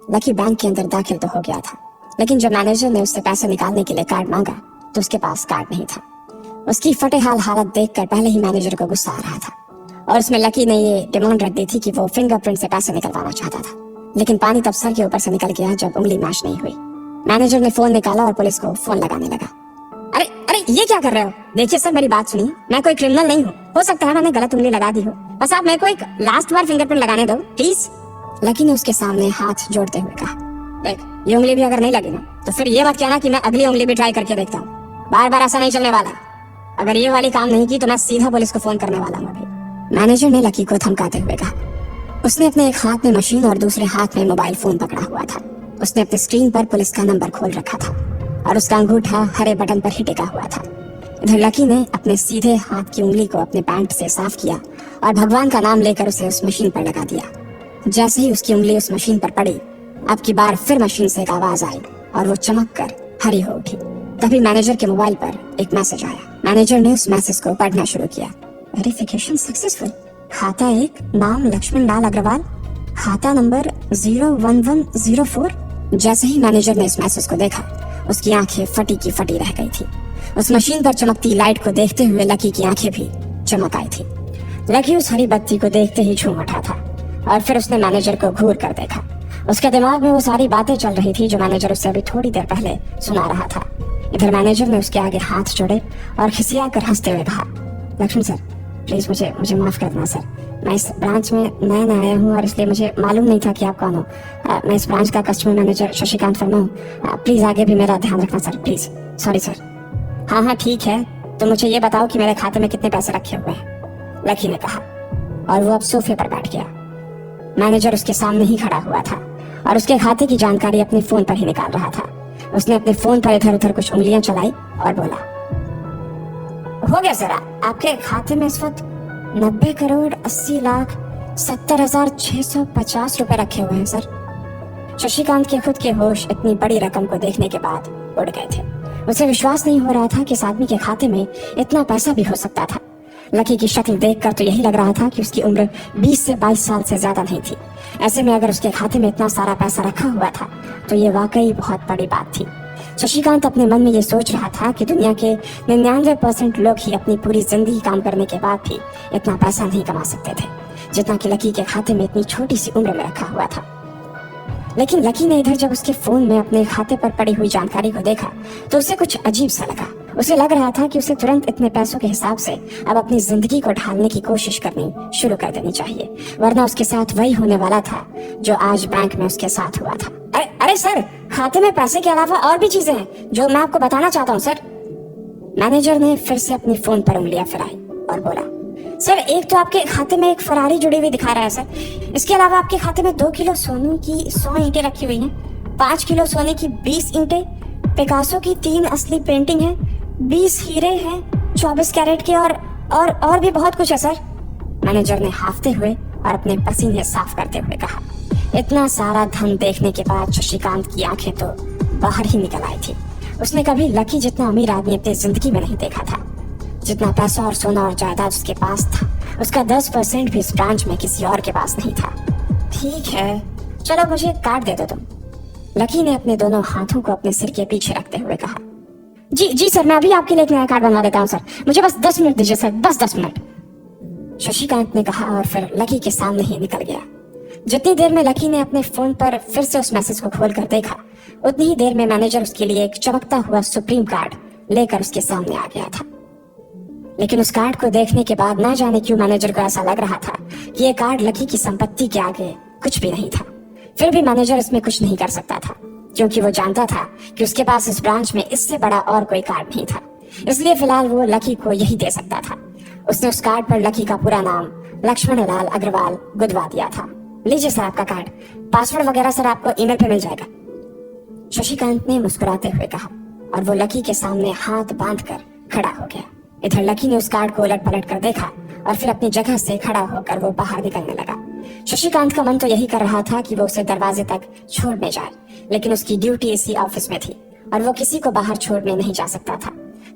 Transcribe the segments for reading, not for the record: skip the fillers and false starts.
Lucky bank के अंदर दाखिल तो हो गया था, लेकिन जब मैनेजर ने उससे पैसे निकालने के लिए कार्ड मांगा तो उसके पास कार्ड नहीं था। उसकी फटेहाल हालत देखकर पहले ही मैनेजर को गुस्सा आ रहा था और उसमें लकी ने ये डिमांड रख दी थी कि वो फिंगरप्रिंट से पैसे निकलवाना चाहता था। लेकिन पानी तब सर के ऊपर से निकल गया जब उंगली मैच नहीं हुई। मैनेजर ने फोन निकाला और पुलिस को फोन लगाने लगा। अरे अरे ये क्या कर रहे हो? देखिए सर, मेरी बात सुनिए, मैं कोई क्रिमिनल नहीं हूँ। हो सकता है मैंने गलत उंगली लगा दी हो, बस आप मेरे को एक लास्ट बार फिंगरप्रिंट लगाने दो प्लीज। लकी ने उसके सामने हाथ जोड़ते हुए कहा, देख ये उंगली भी अगर नहीं लगी ना तो फिर ये मत कहना कि मैं अगली उंगली भी ट्राई करके देखता हूँ। बार बार ऐसा नहीं चलने वाला। अगर ये वाली काम नहीं की तो मैं सीधा पुलिस को फोन करने वाला हूँ अभी। मैनेजर ने लकी को धमकाते हुए कहा। उसने अपने एक हाथ में मशीन और दूसरे हाथ में मोबाइल फोन पकड़ा हुआ था। उसने अपनी स्क्रीन पर पुलिस का नंबर खोल रखा था और उसका अंगूठा हरे बटन पर ही टिका हुआ था। इधर लकी ने अपने सीधे हाथ की उंगली को अपने पैंट से साफ किया और भगवान का नाम लेकर उसे उस मशीन पर लगा दिया। जैसे ही उसकी उंगली उस मशीन पर पड़ी, अब की बार फिर मशीन से एक आवाज आई और वो चमक कर हरी हो उठी। तभी मैनेजर के मोबाइल पर एक मैसेज आया। मैनेजर ने उस मैसेज को पढ़ना शुरू किया। Verification successful. खाता एक, नाम लक्ष्मण लाल अग्रवाल, खाता नंबर 01104। जैसे ही मैनेजर ने इस मैसेज को देखा, उसकी आंखें फटी की फटी रह गई थी। उस मशीन पर चमकती लाइट को देखते हुए लकी की आंखें भी चमक आई थी। लकी उस हरी बत्ती को देखते ही झूम उठा था और फिर उसने मैनेजर को घूर कर देखा। उसके दिमाग में वो सारी बातें चल रही थी जो मैनेजर उससे अभी थोड़ी देर पहले सुना रहा था। इधर मैनेजर ने उसके आगे हाथ जोड़े और खिसिया कर हंसते हुए कहा, लक्ष्मण सर प्लीज मुझे माफ कर देना सर। मैं इस ब्रांच में नया आया हूँ और इसलिए मुझे मालूम नहीं था कि आप कौन हो। मैं इस ब्रांच का कस्टमर मैनेजर शशिकांत वर्मा हूँ। प्लीज आगे भी मेरा ध्यान रखना सर, प्लीज। Sorry sir. हाँ ठीक है, तो मुझे ये बताओ कि मेरे खाते में कितने पैसे रखे हुए हैं, लकी ने कहा और वो अब सोफे पर बैठ गया। मैनेजर उसके सामने ही खड़ा हुआ था और उसके खाते की जानकारी अपने फोन पर ही निकाल रहा था। उसने अपने फोन पर इधर उधर कुछ उंगलियां चलाई और बोला, हो गया सर, आपके खाते में इस वक्त 90,80,70,650 रुपए रखे हुए हैं सर। शशिकांत के खुद के होश इतनी बड़ी रकम को देखने के बाद उड़ गए थे। उसे विश्वास नहीं हो रहा था कि इस आदमी के खाते में इतना पैसा भी हो सकता था। लकी की शक्ल देखकर तो यही लग रहा था कि उसकी उम्र 20 से 22 साल से ज्यादा नहीं थी। ऐसे में अगर उसके खाते में इतना सारा पैसा रखा हुआ था तो ये वाकई बहुत बड़ी बात थी। शशिकांत अपने मन में ये सोच रहा था कि दुनिया के 99% लोग ही अपनी पूरी जिंदगी काम करने के बाद भी इतना पैसा नहीं कमा सकते थे जितना कि लकी के खाते में इतनी छोटी सी उम्र में रखा हुआ था। लेकिन लकी ने इधर जब उसके फोन में अपने खाते पर पड़ी हुई जानकारी को देखा तो उसे कुछ अजीब सा लगा। उसे लग रहा था कि उसे तुरंत इतने पैसों के हिसाब से अब अपनी जिंदगी को ढालने की कोशिश करनी शुरू कर देनी चाहिए, वरना उसके साथ वही होने वाला था जो आज बैंक में उसके साथ हुआ था। अरे सर, खाते में पैसे के अलावा और भी चीजें हैं जो मैं आपको बताना चाहता हूँ सर। मैनेजर ने फिर से अपनी फोन पर उंगलियां फिराई और बोला, सर एक तो आपके खाते में एक फरारी जुड़ी हुई दिखा रहा है सर। इसके अलावा आपके खाते में 2 किलो सोने की 100 ईंटें रखी हुई हैं, 5 किलो सोने की 20 ईंटें, पिकासो की 3 असली पेंटिंग है, 20 हीरे हैं 24 कैरेट के और भी बहुत कुछ है सर। मैनेजर ने हाफते हुए और अपने पसीने साफ करते हुए कहा। इतना सारा धन देखने के बाद शशिकांत की आंखें तो बाहर ही निकल आई थी। उसने कभी लकी जितना अमीर आदमी अपनी जिंदगी में नहीं देखा था। जितना पैसा और सोना और जायदाद उसके पास था, उसका 10% भी इस ब्रांच में किसी और के पास नहीं था। ठीक है, चलो मुझे एक कार्ड दे दो तुम, लकी ने अपने दोनों हाथों को अपने सिर के पीछे रखते हुए कहा। जी सर, मैं अभी आपके लिए एक नया कार्ड बनवा देता हूँ सर, मुझे बस 10 मिनट दीजिए सर, बस 10 मिनट, शशिकांत ने कहा और फिर लकी के सामने ही निकल गया। जितनी देर में लकी ने अपने फोन पर फिर से उस मैसेज को खोलकर देखा, उतनी ही देर में मैनेजर उसके लिए एक चमकता हुआ सुप्रीम कार्ड लेकर उसके सामने आ गया था। लेकिन उस कार्ड को देखने के बाद ना जाने क्यों मैनेजर को ऐसा लग रहा था कि ये कार्ड लकी की संपत्ति के आगे कुछ भी नहीं था। फिर भी मैनेजर इसमें कुछ नहीं कर सकता था क्योंकि वो जानता था कि उसके पास इस ब्रांच में इससे बड़ा और कोई कार्ड नहीं था। इसलिए फिलहाल वो लकी को यही दे सकता था। उसने उस कार्ड पर लकी का पूरा नाम लक्ष्मण लाल अग्रवाल गुदवा दिया था। लीजिए सर आपका कार्ड, पासवर्ड वगैरह सर आपको ईमेल पे मिल जाएगा, शशिकांत ने मुस्कुराते हुए कहा और वो लकी के सामने हाथ बांधकर खड़ा हो गया। इधर लकी ने उस कार्ड को उलट पलट कर देखा और फिर अपनी जगह से खड़ा होकर वो बाहर निकलने लगा। शशिकांत का मन तो यही कर रहा था कि वो उसे दरवाजे तक छोड़ने जाए, लेकिन उसकी ड्यूटी इसी ऑफिस में थी और वो किसी को बाहर छोड़ने नहीं जा सकता था।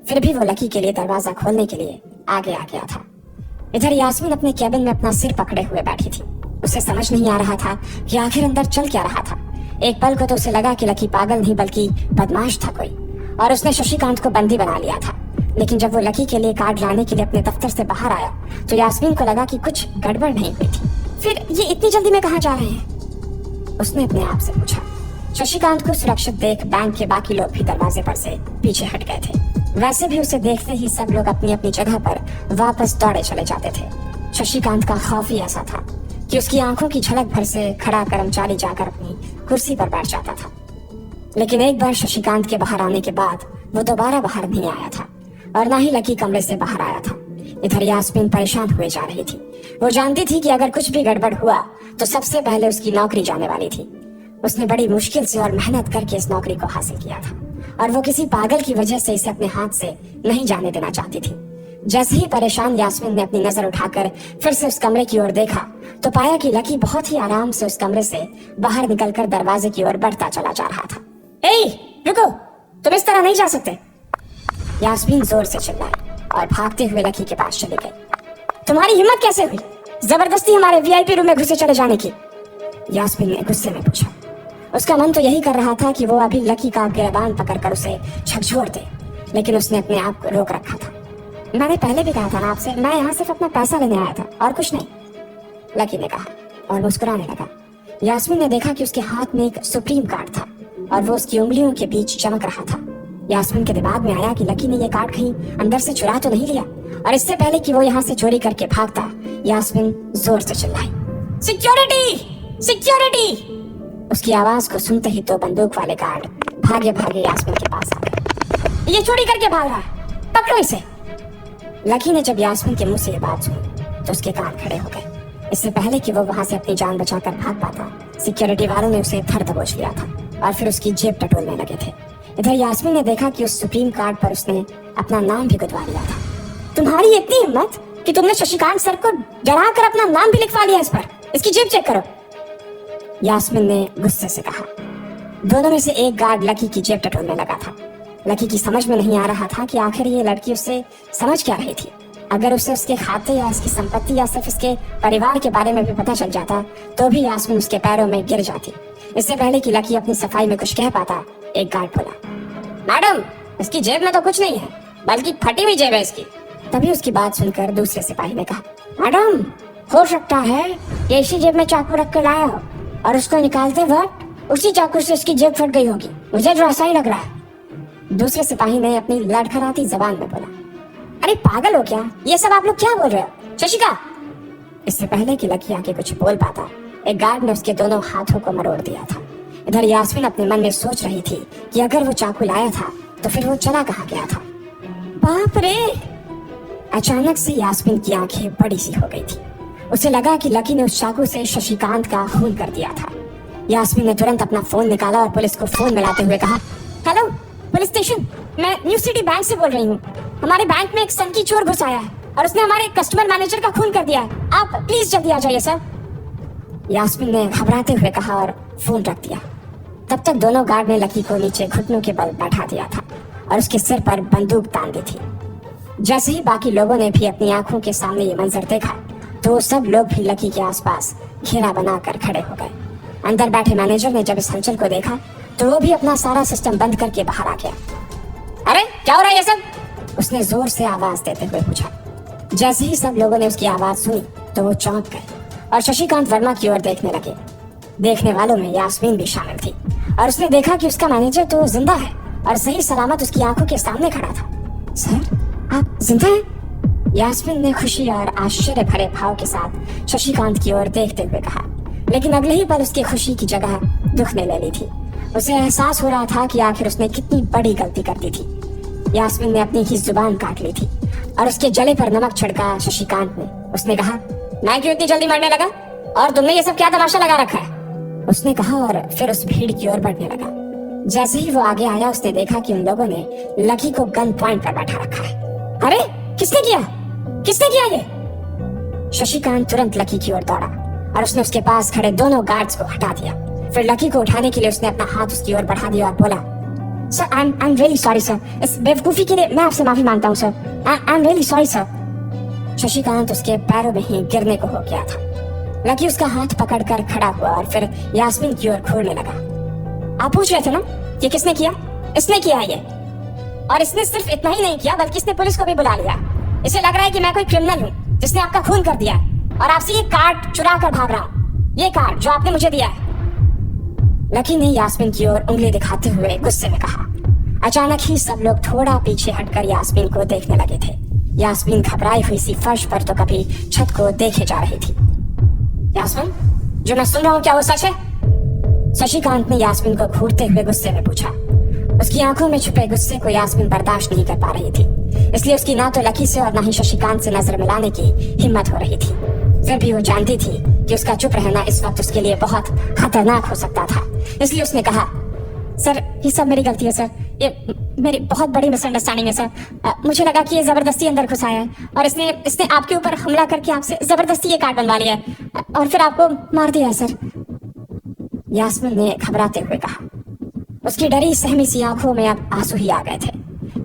फिर भी वो लकी के लिए दरवाजा खोलने के लिए आगे आ गया था। इधर यास्मीन अपने कैबिन में अपना सिर पकड़े हुए बैठी थी। उसे समझ नहीं आ रहा था कि आखिर अंदर चल क्या रहा था। एक पल को तो उसे लगा कि लकी पागल नहीं बल्कि बदमाश था कोई, और उसने शशिकांत को बंदी बना लिया था। लेकिन जब वो लकी के लिए कार्ड लाने के लिए अपने दफ्तर से बाहर आया तो यास्मीन को लगा कि कुछ गड़बड़ नहीं हुई थी। फिर ये इतनी जल्दी में कहाँ जा रहे हैं, उसने अपने आप से पूछा। शशिकांत को सुरक्षित देख बैंक के बाकी लोग भी दरवाजे पर से पीछे हट गए थे। वैसे भी उसे देखते ही सब लोग अपनी अपनी जगह पर वापस दौड़े चले जाते थे। शशिकांत का खौफ ही ऐसा था कि उसकी आंखों की झलक भर से खड़ा कर्मचारी जाकर अपनी कुर्सी पर बैठ जाता था। लेकिन एक बार शशिकांत के बाहर आने के बाद वो दोबारा बाहर नहीं आया था और ना ही लकी कमरे से बाहर आया था। इधर यास्मीन परेशान हुए जा रही थी। वो जानती थी कि अगर कुछ भी गड़बड़ हुआ तो सबसे पहले उसकी नौकरी जाने वाली थी। उसने बड़ी मुश्किल से और मेहनत करके इस नौकरी को हासिल किया था और वो किसी पागल की वजह से इसे अपने हाथ से नहीं जाने देना चाहती थी। जैसे ही परेशान यास्मीन ने अपनी नजर उठाकर फिर से उस कमरे की ओर देखा तो पाया कि लकी बहुत ही आराम से उस कमरे से बाहर निकलकर दरवाजे की ओर बढ़ता चला जा रहा था। ए, रुको, तुम इस तरह नहीं जा सकते, यास्मीन जोर से चिल्लाई और भागते हुए लकी के पास चली गई। तुम्हारी हिम्मत कैसे हुई जबरदस्ती हमारे वीआईपी रूम में घुसे चले जाने की, यास्मीन ने गुस्से में पूछा। उसका मन तो यही कर रहा था कि वो अभी लकी का गिरबान पकड़कर उसे झकझोर दे, लेकिन उसने अपने आप को रोक रखा था। मैंने पहले भी कहा था ना आपसे, मैं यहाँ सिर्फ अपना पैसा लेने आया था और कुछ नहीं, लकी ने कहा और मुस्कुराने लगा। यास्मीन ने देखा कि उसके हाथ में एक सुप्रीम कार्ड था और वो उसकी उंगलियों के बीच चमक रहा था। यास्मीन के दिमाग में आया कि लकी ने ये कार्ड कहीं अंदर से चुरा तो नहीं लिया, और इससे पहले कि वो यहाँ से चोरी करके भागता यास्मीन जोर से चिल्लाई, सिक्योरिटी सिक्योरिटी। उसकी आवाज को सुनते ही तो बंदूक वाले गार्ड भागे भागे यास्मीन के पास आ गए। ये चोरी करके भाग रहा है, पकड़ो इसे। लकी ने जब यास्मीन के मुंह से ये बात सुनी तो उसके कान खड़े हो गए। इससे पहले कि वो वहां से अपनी जान बचाकर भाग पाता, सिक्योरिटी वालों ने उसे धर दबोच लिया था और फिर उसकी जेब टटोलने लगे थे। इधर यास्मीन ने देखा कि उस सुप्रीम कार्ड पर उसने अपना नाम भी गुदवा लिया था। तुम्हारी इतनी हिम्मत कि तुमने शशिकांत सर को डरा कर अपना नाम भी लिखवा लिया इस पर, इसकी जेब चेक करो, यास्मीन ने गुस्से से कहा। दोनों में से एक गार्ड लकी की जेब टटोलने लगा था। लकी की समझ में नहीं आ रहा था कि आखिर ये लड़की उससे समझ क्या रही थी। अगर उसे उसके खाते या उसकी संपत्ति या सिर्फ उसके परिवार के बारे में भी पता चल जाता तो भी यास्मीन उसके पैरों में गिर जाती। इससे पहले कि लकी अपनी सफाई में कुछ कह पाता, एक गार्ड बोला, मैडम इसकी जेब में तो कुछ नहीं है बल्कि फटी हुई जेब है इसकी। तभी उसकी बात सुनकर दूसरे सिपाही ने कहा, मैडम हो सकता है ये इसी जेब में चाकू रख कर लाया हो और उसको निकालते वक्त उसी चाकू से इसकी जेब फट गई होगी, मुझे जो ऐसा ही लग रहा है। दूसरे सिपाही ने अपनी लड़खड़ाती जबान में बोला, अरे पागल हो क्या, ये सब आप लोग क्या बोल रहे हो, शशिका। इससे पहले कि लकी आके कुछ बोल पाता, एक गार्ड ने उसके दोनों हाथों को मरोड़ दिया था। इधर यास्मीन अपने मन में सोच रही थी कि अगर वो चाकू लाया था तो फिर वो चला कहाँ गया था। बाप रे! अचानक से यास्मीन की आंखें बड़ी सी हो गई थी। उसे लगा कि लकी ने उस चाकू से शशिकांत का खून कर दिया था। यास्मीन ने तुरंत अपना फोन निकाला और पुलिस को फोन मिलाते हुए कहा, हेलो पुलिस स्टेशन, मैं न्यू सिटी बैंक से बोल रही हूँ। हमारे बैंक में एक सनकी चोर घुस आया है और उसने हमारे कस्टमर मैनेजर का खून कर दिया है। आप प्लीज जल्दी आ जाइए सर, यास्मीन ने घबराते हुए कहा और फोन रख दिया। तब तक दोनों गार्ड ने लकी को नीचे घुटनों के बल बैठा दिया था और उसके सिर पर बंदूक तान दी थी। जैसे ही बाकी लोगों ने भी अपनी आंखों के सामने ये मंजर देखा तो सब लोग भी लकी के आसपास घेरा बनाकर खड़े हो गए। अंदर बैठे मैनेजर ने जब इस हलचल को देखा तो वो भी अपना सारा सिस्टम बंद करके बाहर आ गया। अरे क्या हो रहा है ये सब, उसने जोर से आवाज देते हुए पूछा। जैसे ही सब लोगों ने उसकी आवाज सुनी तो वो चौंक गए और शशिकांत वर्मा की ओर देखने लगे। देखने वालों में यास्मीन भी शामिल थी और उसने देखा कि उसका मैनेजर तो जिंदा है और सही सलामत उसकी आंखों के सामने खड़ा था। सर आप जिंदा हैं? यास्मीन ने खुशी और आश्चर्य भरे भाव के साथ शशिकांत की ओर देखते हुए कहा, लेकिन अगले ही पल उसकी खुशी की जगह दुख ने ले ली थी। उसे एहसास हो रहा था कि आखिर उसने कितनी बड़ी गलती कर दी थी। यास्मीन ने अपनी ही जुबान काट ली थी और उसके जले पर नमक छिड़का शशिकांत ने। उसने कहा, मैं क्यों इतनी जल्दी मरने लगा और तुमने ये सब क्या तमाशा लगा रखा है, उसने कहा और फिर उस भीड़ की ओर बढ़ने लगा। जैसे ही वो आगे आया उसने देखा कि उन लोगों ने लकी को गन पॉइंट पर बैठा रखा है। अरे किसने किया ये? शशिकांत तुरंत लकी की ओर दौड़ा और उसने उसके पास खड़े दोनों गार्ड्स को हटा दिया। फिर लकी को उठाने के लिए उसने अपना हाथ उसकी ओर बढ़ा दिया और बोला, sir I am really sorry sir, इस बेवकूफी के लिए मैं आपसे माफी मांगता हूँ sir, I am really sorry sir. Shashikant उसके पैरों में ही गिरने को हो गया था। लकी उसका हाथ पकड़कर खड़ा हुआ और फिर यास्मीन की ओर घूरने लगा। आप पूछ रहे थे ना कि किसने किया? इसने किया है ये। और इसने सिर्फ इतना ही नहीं किया बल्कि इसने पुलिस को भी बुला लिया। इसे लग रहा है कि मैं कोई क्रिमिनल हूँ जिसने आपका खून कर दिया है और आपसे ये कार्ड चुरा कर भाग रहा हूँ, ये कार्ड जो आपने मुझे दिया है। लकी ने यास्मीन की ओर उंगली दिखाते हुए गुस्से में कहा। अचानक ही सब लोग थोड़ा पीछे हटकर यास्मीन को देखने लगे थे। यास्मीन घबराई हुई सी फर्श पर तो कभी छत को देखे जा रही थी। यास्मीन, जो मैं सुन रहा हूँ क्या वो सच है? शशिकांत ने यास्मीन को घूरते हुए गुस्से में पूछा। उसकी आंखों में छुपे गुस्से को यास्मीन बर्दाश्त नहीं कर पा रही थी, इसलिए उसकी ना तो लकी से और ना ही शशिकांत से नजर मिलाने की हिम्मत हो रही थी। फिर भी वो जानती थी कि उसका चुप रहना इस वक्त उसके लिए बहुत खतरनाक हो सकता था, इसलिए उसने कहा, सर ये सब मेरी गलती है सर, ये मेरी बहुत बड़ी मिसअंडरस्टैंडिंग है सर। मुझे लगा कि ये जबरदस्ती अंदर घुस आया है और इसने आपके ऊपर हमला करके आपसे जबरदस्ती ये कार्ड बनवा लिया है और फिर आपको मार दिया है सर। यास्मीन ने घबराते हुए कहा। उसकी डरी सहमी सी आंखों में अब आंसू ही आ गए थे।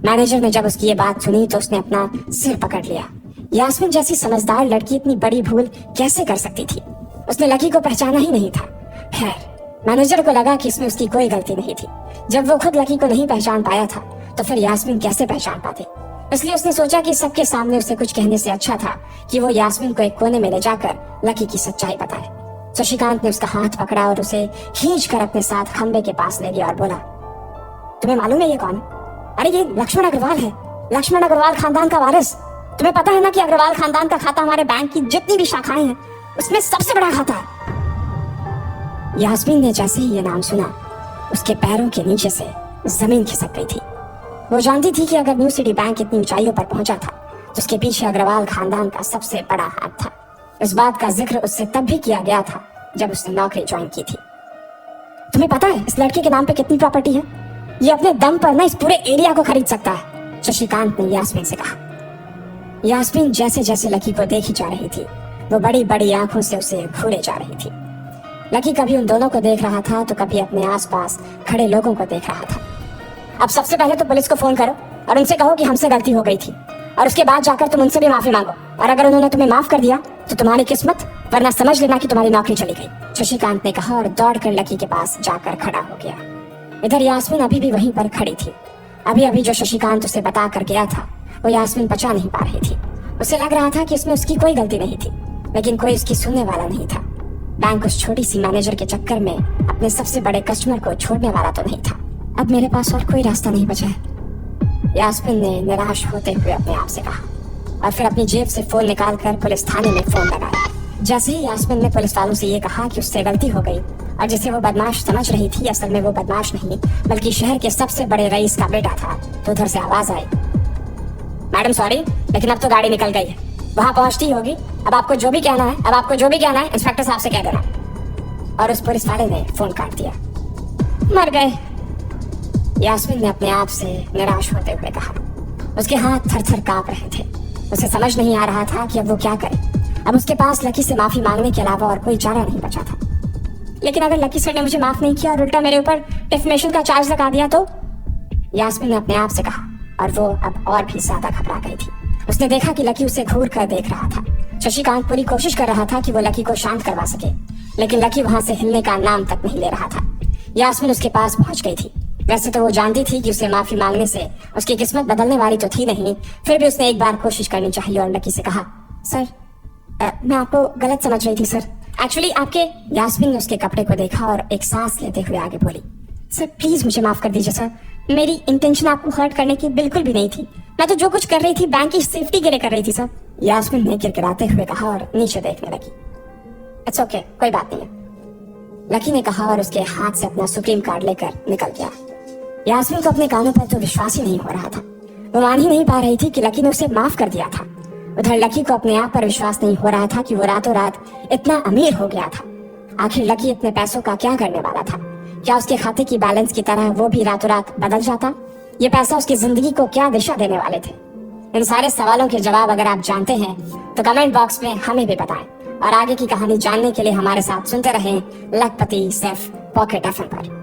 मैनेजर ने जब उसकी ये बात सुनी तो उसने अपना सिर पकड़ लिया। यास्मीन जैसी समझदार लड़की इतनी बड़ी भूल कैसे कर सकती थी? उसने लकी को पहचाना ही नहीं था। खैर, मैनेजर को लगा कि इसमें उसकी कोई गलती नहीं थी। जब वो खुद लकी को नहीं पहचान पाया था तो फिर यास्मीन कैसे पहचान पाती? इसलिए उसने सोचा कि सबके सामने उसे कुछ कहने से अच्छा था कि वो यास्मीन को एक कोने में ले जाकर लकी की सच्चाई बताए। शशिकांत ने उसका हाथ पकड़ा और उसे खींच कर अपने साथ खंबे के पास ले गया और बोला, तुम्हें मालूम है ये कौन है? अरे ये लक्ष्मण अग्रवाल है, लक्ष्मण अग्रवाल खानदान का वारिस। तुम्हें पता है ना कि अग्रवाल खानदान का खाता हमारे बैंक की जितनी भी शाखाएं हैं उसमें सबसे बड़ा खाता है। यास्मीन ने जैसे ही ये नाम सुना उसके पैरों के नीचे से जमीन खिसक गई थी। वो जानती थी कि अगर न्यू सिटी बैंक इतनी ऊंचाइयों पर पहुंचा था तो उसके पीछे अग्रवाल खानदान का सबसे बड़ा हाथ था। इस बात का जिक्र उससे तब भी किया गया था जब उसने नौकरी ज्वाइन की थी। तुम्हें पता है इस लड़के के नाम पे कितनी प्रॉपर्टी है? ये अपने दम पर ना इस पूरे एरिया को खरीद सकता है, शशिकांत ने यास्मीन से कहा। यास्मीन जैसे जैसे लकी को देखी जा रही थी वो बड़ी बड़ी आंखों से उसे घूरे जा रही थी। लकी कभी उन दोनों को देख रहा था तो कभी अपने आसपास खड़े लोगों को देख रहा था। अब सबसे पहले तो पुलिस को फोन करो और उनसे कहो कि हमसे गलती हो गई थी और उसके बाद जाकर तुम उनसे भी माफी मांगो और अगर उन्होंने तुम्हें माफ कर दिया तो तुम्हारी किस्मत, वरना समझ लेना कि तुम्हारी नौकरी चली गई, शशिकांत ने कहा और दौड़कर लकी के पास जाकर खड़ा हो गया। इधर यास्मीन अभी भी वहीं पर खड़ी थी। अभी अभी जो शशिकांत उसे बता कर गया था वो यास्मीन पचा नहीं पा रही थी। उसे लग रहा था कि इसमें उसकी कोई गलती नहीं थी, लेकिन कोई उसकी सुनने वाला नहीं था। बैंक उस छोटी सी मैनेजर के चक्कर में अपने सबसे बड़े कस्टमर को छोड़ने वाला तो नहीं था। अब मेरे पास और कोई रास्ता नहीं बचा है, यास्मीन ने निराश होते हुए अपने आप से कहा और फिर अपनी जेब से फोन निकालकर पुलिस थाने में फोन लगाया। जैसे ही यास्मीन ने पुलिस वालों से ये कहा कि उससे गलती हो गई और जिसे वो बदमाश समझ रही थी असल में वो बदमाश नहीं बल्कि शहर के सबसे बड़े रईस का बेटा था, तो उधर से आवाज आई, मैडम सॉरी लेकिन अब तो गाड़ी निकल गई है, वहां पहुंचती होगी, अब आपको जो भी कहना है इंस्पेक्टर साहब से कह देना। और उस पुलिस वाले ने फोन काट दिया। मर गए, यास्मीन ने अपने आप से निराश होते हुए कहा। उसके हाथ थर थर कांप रहे थे। उसे समझ नहीं आ रहा था कि अब वो क्या करे। अब उसके पास लकी से माफी मांगने के अलावा और कोई चारा नहीं बचा था। लेकिन अगर लकी सर ने मुझे माफ नहीं किया और उल्टा मेरे ऊपर डिफेमेशन का चार्ज लगा दिया तो, यास्मीन ने अपने आप से कहा और वो अब और भी ज्यादा घबरा गई थी। उसने देखा कि लकी उसे घूर कर देख रहा था। शशिकांत पूरी कोशिश कर रहा था कि वो लकी को शांत करवा सके, लेकिन लकी वहां से हिलने का नाम तक नहीं ले रहा था। यास्मीन उसके पास पहुंच गई थी। वैसे तो वो जानती थी कि उसे माफी मांगने से उसकी किस्मत बदलने वाली तो थी नहीं, फिर भी उसने एक बार कोशिश करनी चाहिए और लकी से कहा, सर मैं आपको गलत समझ रही थी सर, एक्चुअली आपके। यास्मीन ने उसके कपड़े को देखा और एक सांस लेते हुए आगे बोली, सर प्लीज मुझे माफ कर दीजिए सर, मेरी इंटेंशन आपको हर्ट करने की बिल्कुल भी नहीं थी, मैं तो जो कुछ कर रही थी बैंक की सेफ्टी के लिए कर रही थी सर, यास्मीन ने गिड़गिड़ाते हुए कहा और नीचे देखने लगी। इट्स ओके, कोई बात नहीं है, लकी ने कहा और उसके हाथ से अपना सुप्रीम कार्ड लेकर निकल गया। यास्मीन को अपने कानों पर तो विश्वास ही नहीं हो रहा था। वो मान ही नहीं पा रही थी कि लकी ने उसे माफ कर दिया था। उधर लकी को अपने आप पर विश्वास नहीं हो रहा था कि वो रातों रात इतना अमीर हो गया था। आखिर लकी इतने पैसों का क्या करने वाला था? क्या उसके खाते की बैलेंस की तरह वो भी रातों रात बदल जाता? ये पैसा उसकी जिंदगी को क्या दिशा देने वाले थे? इन सारे सवालों के जवाब अगर आप जानते हैं तो कमेंट बॉक्स में हमें भी बताएं और आगे की कहानी जानने के लिए हमारे साथ सुनते रहें लखपति सिर्फ पॉकेट एफएम पर।